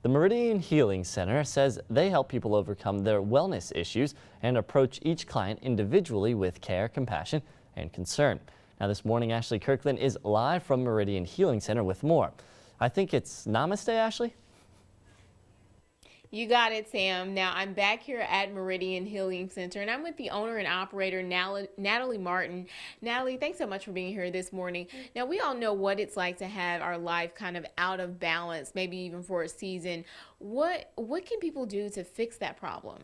The Meridian Healing Center says they help people overcome their wellness issues and approach each client individually with care, compassion, and concern. Now this morning, Ashley Kirkland is live from Meridian Healing Center with more. I think it's Namaste, Ashley? You got it, Sam. Now, I'm back here at Meridian Healing Center, and I'm with the owner and operator, Natalie Martin. Natalie, thanks so much for being here this morning. Now, we all know what it's like to have our life kind of out of balance, maybe even for a season. What can people do to fix that problem?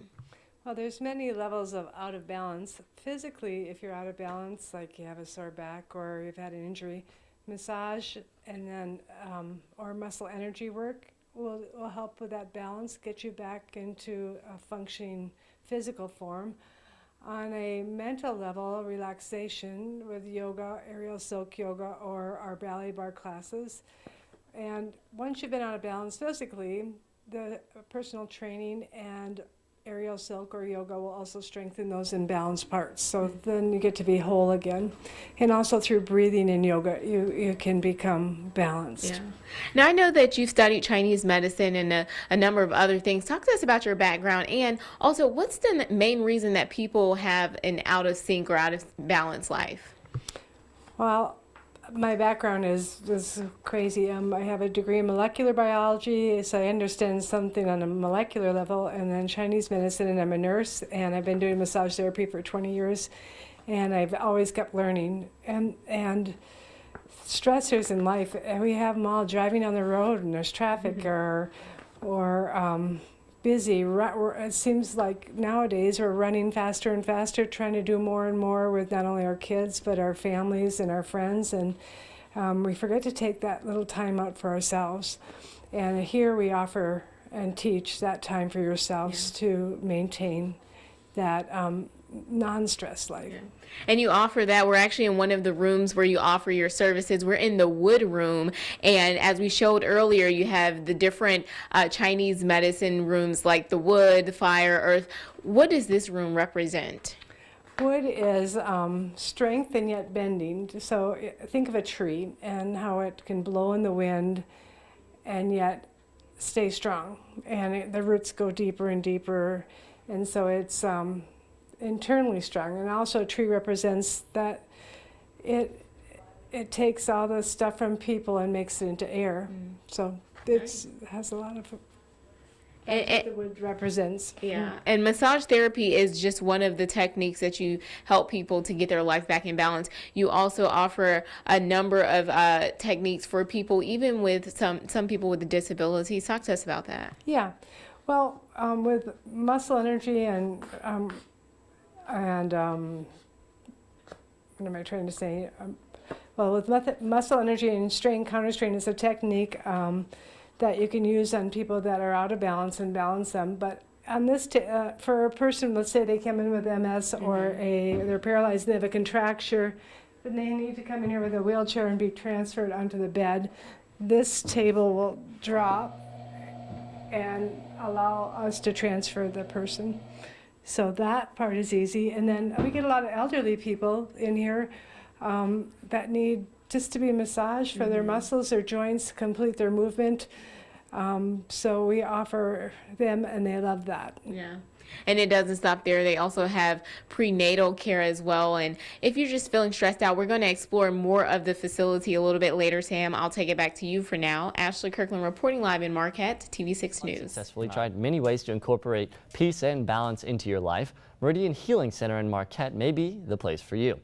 Well, there's many levels of out of balance. Physically, if you're out of balance, like you have a sore back or you've had an injury, massage and then or muscle energy work will help with that balance, get you back into a functioning physical form. On a mental level, relaxation with yoga, aerial silk yoga, or our ballet bar classes. And once you've been out of balance physically, the personal training and aerial silk or yoga will also strengthen those imbalanced parts. So then you get to be whole again. And also through breathing and yoga, you can become balanced. Yeah. Now, I know that you've studied Chinese medicine and a number of other things. Talk to us about your background, and also what's the main reason that people have an out of sync or out of balance life? Well, my background is crazy. I have a degree in molecular biology, so I understand something on a molecular level, and then Chinese medicine, and I'm a nurse, and I've been doing massage therapy for 20 years, and I've always kept learning. And stressors in life, we have them all. Driving on the road, and there's traffic, or busy. It seems like nowadays we're running faster and faster, trying to do more and more with not only our kids, but our families and our friends. And we forget to take that little time out for ourselves. And here we offer and teach that time for yourselves to maintain that non-stress life. Yeah. And you offer that. We're actually in one of the rooms where you offer your services. We're in the wood room, and as we showed earlier, you have the different Chinese medicine rooms, like the wood, the fire, earth. What does this room represent? Wood is strength and yet bending. So think of a tree and how it can blow in the wind and yet stay strong, and the roots go deeper and deeper, and so it's internally strong. And also a tree represents that it takes all the stuff from people and makes it into air. So it has a lot of that's what the wood represents. Yeah. And massage therapy is just one of the techniques that you help people to get their life back in balance. You also offer a number of techniques for people, even with some people with disabilities. Talk to us about that. Yeah. Well, with muscle energy and what am I trying to say? Well, with muscle energy and strain, counter strain is a technique that you can use on people that are out of balance and balance them. But on this, for a person, let's say they come in with MS or they're paralyzed, they have a contracture, then they need to come in here with a wheelchair and be transferred onto the bed. This table will drop and allow us to transfer the person. So that part is easy. And then we get a lot of elderly people in here that need just to be massaged for their muscles, their joints, complete their movement. So we offer them, and they love that. Yeah. And it doesn't stop there. They also have prenatal care as well. And if you're just feeling stressed out, we're going to explore more of the facility a little bit later, Sam. I'll take it back to you for now. Ashley Kirkland reporting live in Marquette, TV6 News. Successfully tried many ways to incorporate peace and balance into your life. Meridian Healing Center in Marquette may be the place for you.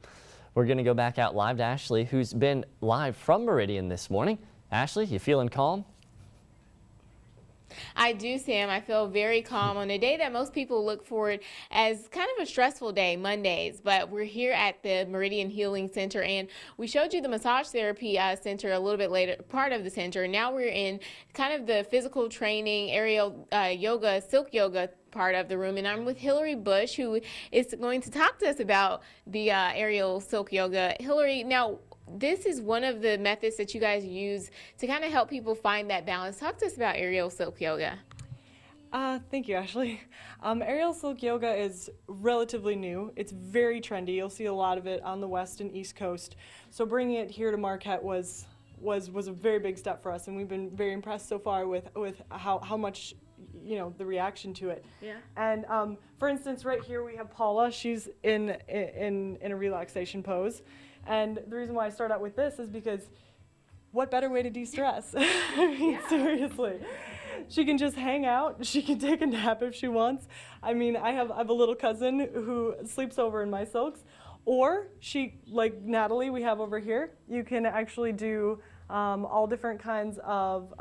We're going to go back out live to Ashley, who's been live from Meridian this morning. Ashley, you feeling calm? I do, Sam. I feel very calm on a day that most people look forward as kind of a stressful day, Mondays. But we're here at the Meridian Healing Center, and we showed you the massage therapy center a little bit later, part of the center. Now we're in kind of the physical training, aerial yoga, silk yoga part of the room, and I'm with Hillary Bush, who is going to talk to us about the aerial silk yoga. Hillary, now this is one of the methods that you guys use to kind of help people find that balance. Talk to us about aerial silk yoga. Thank you, Ashley. Aerial silk yoga is relatively new. It's very trendy. You'll see a lot of it on the West and East Coast. So bringing it here to Marquette was was a very big step for us, and we've been very impressed so far with how much, the reaction to it. Yeah. And for instance, right here we have Paula. She's in a relaxation pose, and the reason why I start out with this is because what better way to de-stress? I mean, seriously. She can just hang out. She can take a nap if she wants. I mean, I have a little cousin who sleeps over in my silks. Or like Natalie we have over here, you can actually do all different kinds of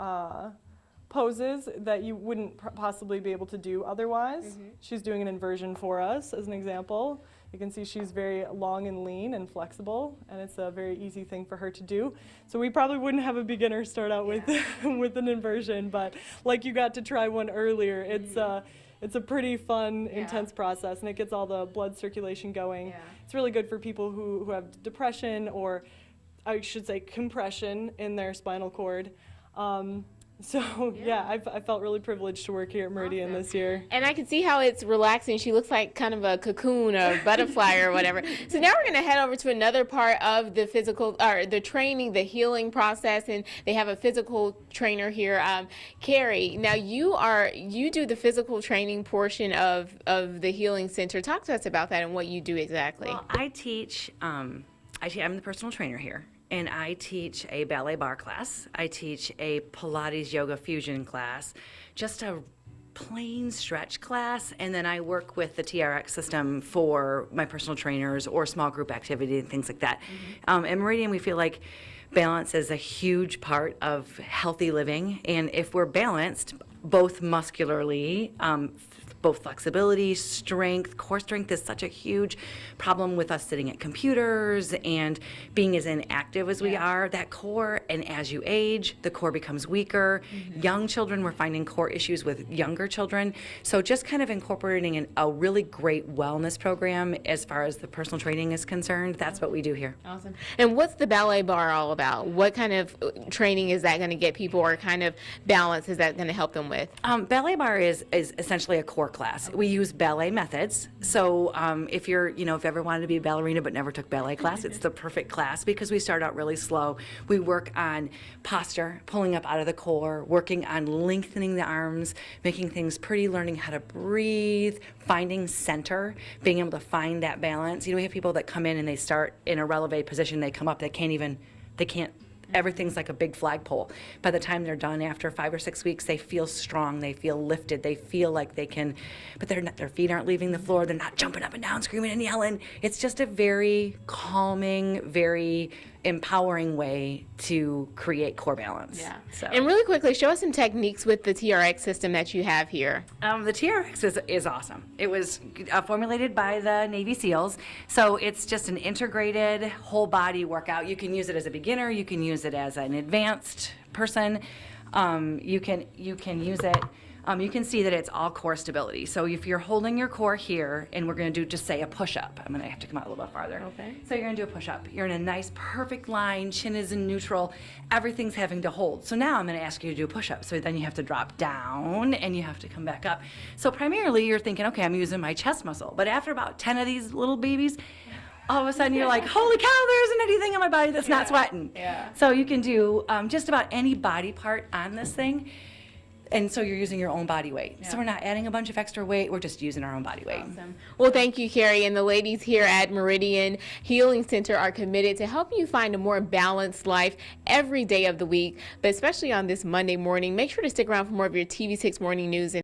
poses that you wouldn't possibly be able to do otherwise. She's doing an inversion for us as an example. You can see she's very long and lean and flexible, and it's a very easy thing for her to do. So we probably wouldn't have a beginner start out with with an inversion, but like you got to try one earlier, it's a pretty fun, intense process, and it gets all the blood circulation going. It's really good for people who have depression, or I should say compression in their spinal cord. I felt really privileged to work here at Meridian this year. And I can see how it's relaxing. She looks like kind of a cocoon or butterfly or whatever. So now we're going to head over to another part of the physical, or the training, the healing process, and they have a physical trainer here, Carrie. Now you do the physical training portion of the healing center. Talk to us about that and what you do exactly. Well, I teach. I'm the personal trainer here. And I teach a ballet bar class. I teach a Pilates yoga fusion class, just a plain stretch class, and then I work with the TRX system for my personal trainers or small group activity and things like that. At Meridian, we feel like balance is a huge part of healthy living, and if we're balanced, both muscularly, both flexibility, strength. Core strength is such a huge problem with us sitting at computers and being as inactive as we are. That core, and as you age, the core becomes weaker. Young children, we're finding core issues with younger children. So just kind of incorporating a really great wellness program as far as the personal training is concerned, that's what we do here. Awesome. And what's the ballet bar all about? What kind of training is that going to get people, or kind of balance is that going to help them with? Ballet bar is essentially a core class. We use ballet methods. So if you're, if you ever wanted to be a ballerina but never took ballet class, it's the perfect class because we start out really slow. We work on posture, pulling up out of the core, working on lengthening the arms, making things pretty, learning how to breathe, finding center, being able to find that balance. We have people that come in and they start in a releve position, they come up, they can't, everything's like a big flagpole. By the time they're done, after 5 or 6 weeks, they feel strong, they feel lifted, they feel like they can, but their feet aren't leaving the floor, they're not jumping up and down, screaming and yelling. It's just a very calming, very empowering way to create core balance. Yeah. So. And really quickly, show us some techniques with the TRX system that you have here. The TRX is awesome. It was formulated by the Navy SEALs, so it's just an integrated whole body workout. You can use it as a beginner, you can use it as an advanced person, you can use it. You can see that it's all core stability. So if you're holding your core here, and we're going to do just say a push-up. I'm going to have to come out a little bit farther. Okay. So you're going to do a push-up. You're in a nice perfect line, chin is in neutral, everything's having to hold. So now I'm going to ask you to do a push-up. So then you have to drop down and you have to come back up. So primarily you're thinking, okay, I'm using my chest muscle. But after about 10 of these little babies, all of a sudden you're like, holy cow, there isn't anything on my body that's not sweating. Yeah. So you can do just about any body part on this thing. And so you're using your own body weight. So we're not adding a bunch of extra weight, we're just using our own body weight. Awesome. Well, thank you, Carrie. And the ladies here at Meridian Healing Center are committed to helping you find a more balanced life every day of the week, but especially on this Monday morning. Make sure to stick around for more of your TV6 Morning News.